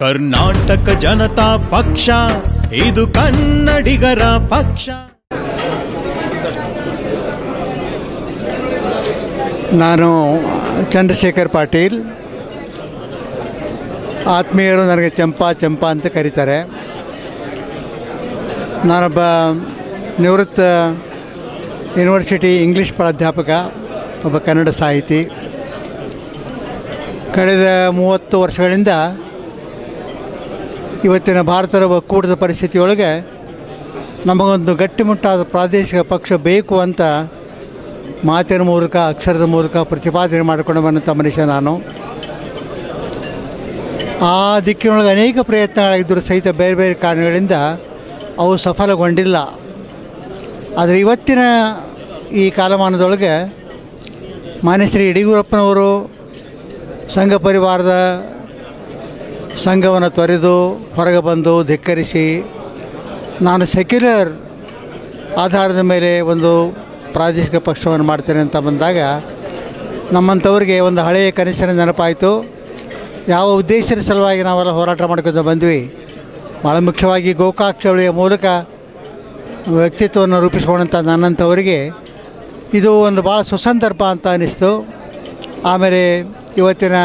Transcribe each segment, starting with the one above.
ಕರ್ನಾಟಕ ಜನತಾ ಪಕ್ಷ ಇದು ಕನ್ನಡಿಗರ ಪಕ್ಷ. ನಾನು ಚಂದ್ರಶೇಖರ್ ಪಾಟೀಲ್. ಆತ್ಮೀಯರು ನನಗೆ ಚಂಪಾ ಅಂತ ಕರೀತಾರೆ. ನಾನೊಬ್ಬ ನಿವೃತ್ತ ಯೂನಿವರ್ಸಿಟಿ ಇಂಗ್ಲೀಷ್ ಪ್ರಾಧ್ಯಾಪಕ, ಒಬ್ಬ ಕನ್ನಡ ಸಾಹಿತಿ. ಕಳೆದ 30 ವರ್ಷಗಳಿಂದ ಇವತ್ತಿನ ಭಾರತದ ಒಕ್ಕೂಟದ ಪರಿಸ್ಥಿತಿಯೊಳಗೆ ನಮಗೊಂದು ಗಟ್ಟಿಮುಟ್ಟಾದ ಪ್ರಾದೇಶಿಕ ಪಕ್ಷ ಬೇಕು ಅಂತ ಮಾತಿನ ಮೂಲಕ, ಅಕ್ಷರದ ಮೂಲಕ ಪ್ರತಿಪಾದನೆ ಮಾಡಿಕೊಂಡು ಬಂದಂಥ ಮನುಷ್ಯ ನಾನು. ಆ ದಿಕ್ಕಿನೊಳಗೆ ಅನೇಕ ಪ್ರಯತ್ನಗಳಾಗಿದ್ದರೂ ಸಹಿತ ಬೇರೆ ಬೇರೆ ಕಾರಣಗಳಿಂದ ಅವು ಸಫಲಗೊಂಡಿಲ್ಲ. ಆದರೆ ಇವತ್ತಿನ ಈ ಕಾಲಮಾನದೊಳಗೆ ಮಾನ್ಯ ಶ್ರೀ ಯಡಿಯೂರಪ್ಪನವರು ಸಂಘ ಪರಿವಾರದ ಸಂಘವನ್ನು ತೊರೆದು ಹೊರಗೆ ಬಂದು ಧಿಕ್ಕರಿಸಿ ನಾನು ಸೆಕ್ಯುಲರ್ ಆಧಾರದ ಮೇಲೆ ಒಂದು ಪ್ರಾದೇಶಿಕ ಪಕ್ಷವನ್ನು ಮಾಡ್ತೇನೆ ಅಂತ ಬಂದಾಗ ನಮ್ಮಂಥವ್ರಿಗೆ ಒಂದು ಹಳೆಯ ಕನಸಿನ ನೆನಪಾಯಿತು. ಯಾವ ಉದ್ದೇಶದ ಸಲುವಾಗಿ ನಾವೆಲ್ಲ ಹೋರಾಟ ಮಾಡ್ಕೊಂಡು ಬಂದ್ವಿ, ಭಾಳ ಮುಖ್ಯವಾಗಿ ಗೋಕಾಕ್ ಚಳವಳಿಯ ಮೂಲಕ ವ್ಯಕ್ತಿತ್ವವನ್ನು ರೂಪಿಸ್ಕೊಂಡಂಥ ನನ್ನಂಥವರಿಗೆ ಇದು ಒಂದು ಭಾಳ ಸುಸಂದರ್ಭ ಅಂತ ಅನ್ನಿಸ್ತು. ಆಮೇಲೆ ಇವತ್ತಿನ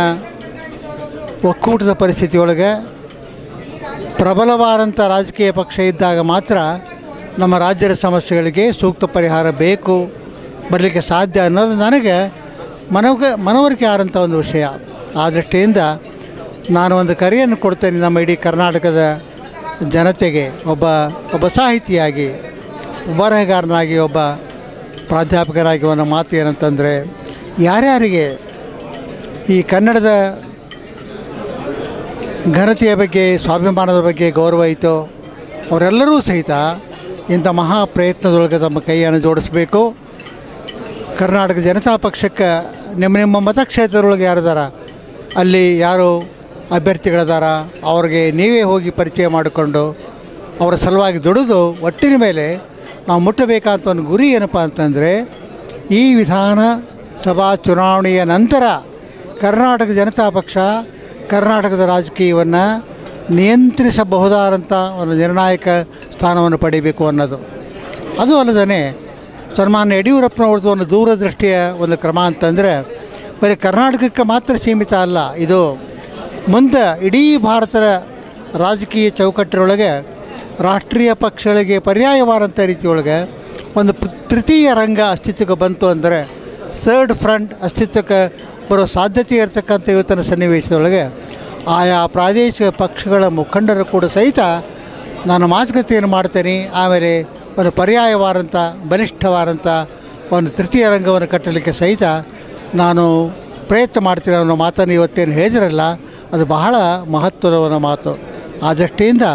ಒಕ್ಕೂಟದ ಪರಿಸ್ಥಿತಿಯೊಳಗೆ ಪ್ರಬಲವಾದಂಥ ರಾಜಕೀಯ ಪಕ್ಷ ಇದ್ದಾಗ ಮಾತ್ರ ನಮ್ಮ ರಾಜ್ಯದ ಸಮಸ್ಯೆಗಳಿಗೆ ಸೂಕ್ತ ಪರಿಹಾರ ಬರಲಿಕ್ಕೆ ಸಾಧ್ಯ ಅನ್ನೋದು ನನಗೆ ಮನವರಿಕೆ ಆದಂಥ ಒಂದು ವಿಷಯ. ಆ ದೃಷ್ಟಿಯಿಂದ ನಾನು ಒಂದು ಕರೆಯನ್ನು ಕೊಡ್ತೇನೆ ನಮ್ಮ ಇಡೀ ಕರ್ನಾಟಕದ ಜನತೆಗೆ. ಒಬ್ಬ ಸಾಹಿತಿಯಾಗಿ, ಬರಹಗಾರನಾಗಿ, ಒಬ್ಬ ಪ್ರಾಧ್ಯಾಪಕರಾಗಿ ಒಂದು ಮಾತು ಏನಂತಂದರೆ, ಯಾರ್ಯಾರಿಗೆ ಈ ಕನ್ನಡದ ಘನತೆಯ ಬಗ್ಗೆ, ಸ್ವಾಭಿಮಾನದ ಬಗ್ಗೆ ಗೌರವ ಐತೋ ಅವರೆಲ್ಲರೂ ಸಹಿತ ಇಂಥ ಮಹಾ ಪ್ರಯತ್ನದೊಳಗೆ ತಮ್ಮ ಕೈಯನ್ನು ಜೋಡಿಸಬೇಕು. ಕರ್ನಾಟಕ ಜನತಾ ಪಕ್ಷಕ್ಕೆ ನಿಮ್ಮ ಮತಕ್ಷೇತ್ರದೊಳಗೆ ಯಾರಿದಾರ, ಅಲ್ಲಿ ಯಾರು ಅಭ್ಯರ್ಥಿಗಳಿದಾರ, ಅವ್ರಿಗೆ ನೀವೇ ಹೋಗಿ ಪರಿಚಯ ಮಾಡಿಕೊಂಡು ಅವರ ಸಲುವಾಗಿ ದುಡಿದು ಒಟ್ಟಿನ ಮೇಲೆ ನಾವು ಮುಟ್ಟಬೇಕಂತ ಒಂದು ಗುರಿ ಏನಪ್ಪ ಅಂತಂದರೆ, ಈ ವಿಧಾನಸಭಾ ಚುನಾವಣೆಯ ನಂತರ ಕರ್ನಾಟಕ ಜನತಾ ಪಕ್ಷ ಕರ್ನಾಟಕದ ರಾಜಕೀಯವನ್ನು ನಿಯಂತ್ರಿಸಬಹುದಾದಂಥ ಒಂದು ನಿರ್ಣಾಯಕ ಸ್ಥಾನವನ್ನು ಪಡಿಬೇಕು ಅನ್ನೋದು. ಅದು ಅಲ್ಲದೇ ಸನ್ಮಾನ್ಯ ಯಡಿಯೂರಪ್ಪನವ್ರದ್ದು ಒಂದು ದೂರದೃಷ್ಟಿಯ ಒಂದು ಕ್ರಮ ಅಂತಂದರೆ ಬರೀ ಕರ್ನಾಟಕಕ್ಕೆ ಮಾತ್ರ ಸೀಮಿತ ಅಲ್ಲ, ಇದು ಮುಂದೆ ಇಡೀ ಭಾರತದ ರಾಜಕೀಯ ಚೌಕಟ್ಟಿನೊಳಗೆ ರಾಷ್ಟ್ರೀಯ ಪಕ್ಷಗಳಿಗೆ ಪರ್ಯಾಯವಾದಂಥ ರೀತಿಯೊಳಗೆ ಒಂದು ತೃತೀಯ ರಂಗ ಅಸ್ತಿತ್ವಕ್ಕೆ ಬಂತು ಅಂದರೆ, ಥರ್ಡ್ ಫ್ರಂಟ್ ಅಸ್ತಿತ್ವಕ್ಕೆ ಬರೋ ಸಾಧ್ಯತೆ ಇರತಕ್ಕಂಥ ಇವತ್ತಿನ ಸನ್ನಿವೇಶದೊಳಗೆ ಆಯಾ ಪ್ರಾದೇಶಿಕ ಪಕ್ಷಗಳ ಮುಖಂಡರು ಕೂಡ ಸಹಿತ ನಾನು ಮಾತುಕತೆಯನ್ನು ಮಾಡ್ತೇನೆ. ಆಮೇಲೆ ಒಂದು ಪರ್ಯಾಯವಾದಂಥ ಬಲಿಷ್ಠವಾದಂಥ ಒಂದು ತೃತೀಯ ರಂಗವನ್ನು ಕಟ್ಟಲಿಕ್ಕೆ ಸಹಿತ ನಾನು ಪ್ರಯತ್ನ ಮಾಡ್ತೀನಿ ಅನ್ನೋ ಮಾತನ್ನು ಇವತ್ತೇನು ಹೇಳಿದ್ರಲ್ಲ, ಅದು ಬಹಳ ಮಹತ್ವದ ಒಂದು ಮಾತು. ಆ ದೃಷ್ಟಿಯಿಂದ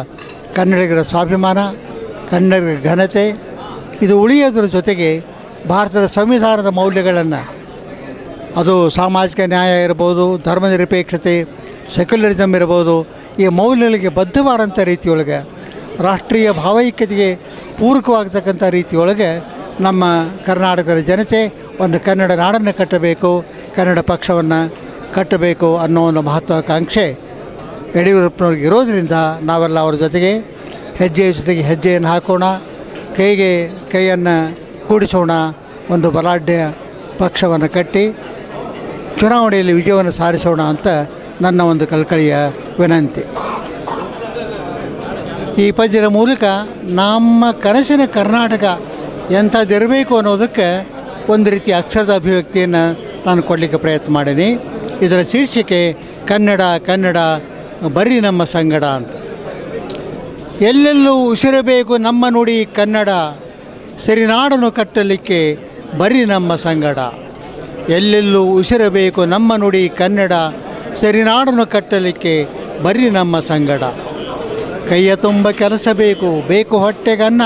ಕನ್ನಡಿಗರ ಸ್ವಾಭಿಮಾನ, ಕನ್ನಡಿಗರ ಘನತೆ ಇದು ಉಳಿಯೋದ್ರ ಜೊತೆಗೆ ಭಾರತದ ಸಂವಿಧಾನದ ಮೌಲ್ಯಗಳನ್ನು, ಅದು ಸಾಮಾಜಿಕ ನ್ಯಾಯ ಇರ್ಬೋದು, ಧರ್ಮನಿರಪೇಕ್ಷತೆ, ಸೆಕ್ಯುಲರಿಸಮ್ ಇರ್ಬೋದು, ಈ ಮೌಲ್ಯಗಳಿಗೆ ಬದ್ಧವಾದಂಥ ರೀತಿಯೊಳಗೆ ರಾಷ್ಟ್ರೀಯ ಭಾವೈಕ್ಯತೆಗೆ ಪೂರಕವಾಗತಕ್ಕಂಥ ರೀತಿಯೊಳಗೆ ನಮ್ಮ ಕರ್ನಾಟಕದ ಜನತೆ ಒಂದು ಕನ್ನಡ ನಾಡನ್ನು ಕಟ್ಟಬೇಕು, ಕನ್ನಡ ಪಕ್ಷವನ್ನು ಕಟ್ಟಬೇಕು ಅನ್ನೋ ಒಂದು ಮಹತ್ವಾಕಾಂಕ್ಷೆ ಯಡಿಯೂರಪ್ಪನವ್ರಿಗೆ ಇರೋದರಿಂದ ನಾವೆಲ್ಲ ಅವರ ಜೊತೆಗೆ ಹೆಜ್ಜೆಯ ಜೊತೆಗೆ ಹೆಜ್ಜೆಯನ್ನು ಹಾಕೋಣ, ಕೈಗೆ ಕೈಯನ್ನು ಕೂಡಿಸೋಣ, ಒಂದು ಬಲಾಢ್ಯ ಪಕ್ಷವನ್ನು ಕಟ್ಟಿ ಚುನಾವಣೆಯಲ್ಲಿ ವಿಜಯವನ್ನು ಸಾಧಿಸೋಣ ಅಂತ ನನ್ನ ಒಂದು ಕಳಕಳಿಯ ವಿನಂತಿ. ಈ ಪದ್ಯದ ಮೂಲಕ ನಮ್ಮ ಕನಸಿನ ಕರ್ನಾಟಕ ಎಂಥದ್ದಿರಬೇಕು ಅನ್ನೋದಕ್ಕೆ ಒಂದು ರೀತಿಯ ಅಕ್ಷರದ ಅಭಿವ್ಯಕ್ತಿಯನ್ನು ನಾನು ಕೊಡಲಿಕ್ಕೆ ಪ್ರಯತ್ನ ಮಾಡೀನಿ. ಇದರ ಶೀರ್ಷಿಕೆ ಕನ್ನಡ ಕನ್ನಡ ಬರ್ರಿ ನಮ್ಮ ಸಂಗಡ ಅಂತ. ಎಲ್ಲೆಲ್ಲೂ ಉಸಿರಬೇಕು ನಮ್ಮ ನುಡಿ ಕನ್ನಡ, ಸರಿನಾಡನ್ನು ಕಟ್ಟಲಿಕ್ಕೆ ಬರ್ರಿ ನಮ್ಮ ಸಂಗಡ. ಎಲ್ಲೆಲ್ಲೂ ಉಸಿರಬೇಕು ನಮ್ಮ ನುಡಿ ಕನ್ನಡ, ಸರಿನಾಡನ್ನು ಕಟ್ಟಲಿಕ್ಕೆ ಬರ್ರಿ ನಮ್ಮ ಸಂಗಡ. ಕೈಯ ತುಂಬ ಕೆಲಸ ಬೇಕು ಹೊಟ್ಟೆಗನ್ನ,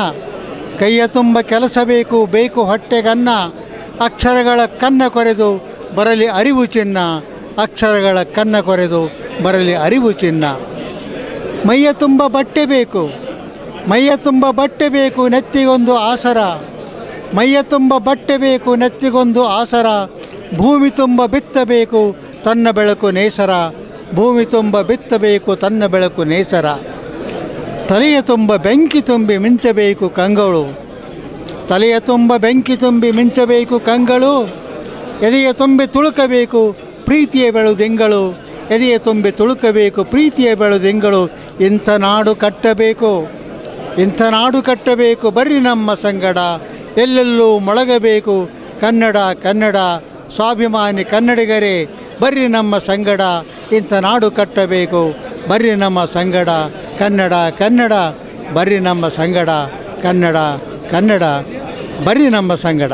ಕೈಯ ತುಂಬ ಕೆಲಸ ಬೇಕು ಹೊಟ್ಟೆಗನ್ನ, ಅಕ್ಷರಗಳ ಕನ್ನ ಕೊರೆದು ಬರಲಿ ಅರಿವು ಚಿನ್ನ, ಅಕ್ಷರಗಳ ಕನ್ನ ಕೊರೆದು ಬರಲಿ ಅರಿವು ಚಿನ್ನ. ಮೈಯ ತುಂಬ ಬಟ್ಟೆ ಬೇಕು ನೆತ್ತಿಗೊಂದು ಆಸರ, ಮೈಯ ತುಂಬ ಬಟ್ಟೆ ಬೇಕು ನೆತ್ತಿಗೊಂದು ಆಸರ, ಭೂಮಿ ತುಂಬ ಬಿತ್ತಬೇಕು ತನ್ನ ಬೆಳಕು ನೇಸರ, ಭೂಮಿ ತುಂಬ ಬಿತ್ತಬೇಕು ತನ್ನ ಬೆಳಕು ನೇಸರ. ತಲೆಯ ತುಂಬ ಬೆಂಕಿ ತುಂಬಿ ಮಿಂಚಬೇಕು ಕಂಗಳು. ತಲೆಯ ತುಂಬ ಬೆಂಕಿ ತುಂಬಿ ಮಿಂಚಬೇಕು ಕಂಗಳು. ಎದೆಯ ತುಂಬಿ ತುಳುಕಬೇಕು ಪ್ರೀತಿಯ ಬೆಳುದಿಂಗಳು. ಎದೆಯ ತುಂಬಿ ತುಳುಕಬೇಕು ಪ್ರೀತಿಯ ಬೆಳುದಿಂಗಳು. ಇಂಥ ನಾಡು ಕಟ್ಟಬೇಕು, ಇಂಥ ನಾಡು ಕಟ್ಟಬೇಕು, ಬರ್ರಿ ನಮ್ಮ ಸಂಗಡ. ಎಲ್ಲೆಲ್ಲೂ ಮೊಳಗಬೇಕು ಕನ್ನಡ ಕನ್ನಡ, ಸ್ವಾಭಿಮಾನಿ ಕನ್ನಡಿಗರೇ ಬರ್ರಿ ನಮ್ಮ ಸಂಗಡ. ಇಂಥ ನಾಡು ಕಟ್ಟಬೇಕು, ಬರ್ರಿ ನಮ್ಮ ಸಂಗಡ. ಕನ್ನಡ ಕನ್ನಡ, ಬರ್ರಿ ನಮ್ಮ ಸಂಗಡ. ಕನ್ನಡ ಕನ್ನಡ, ಬರ್ರಿ ನಮ್ಮ ಸಂಗಡ.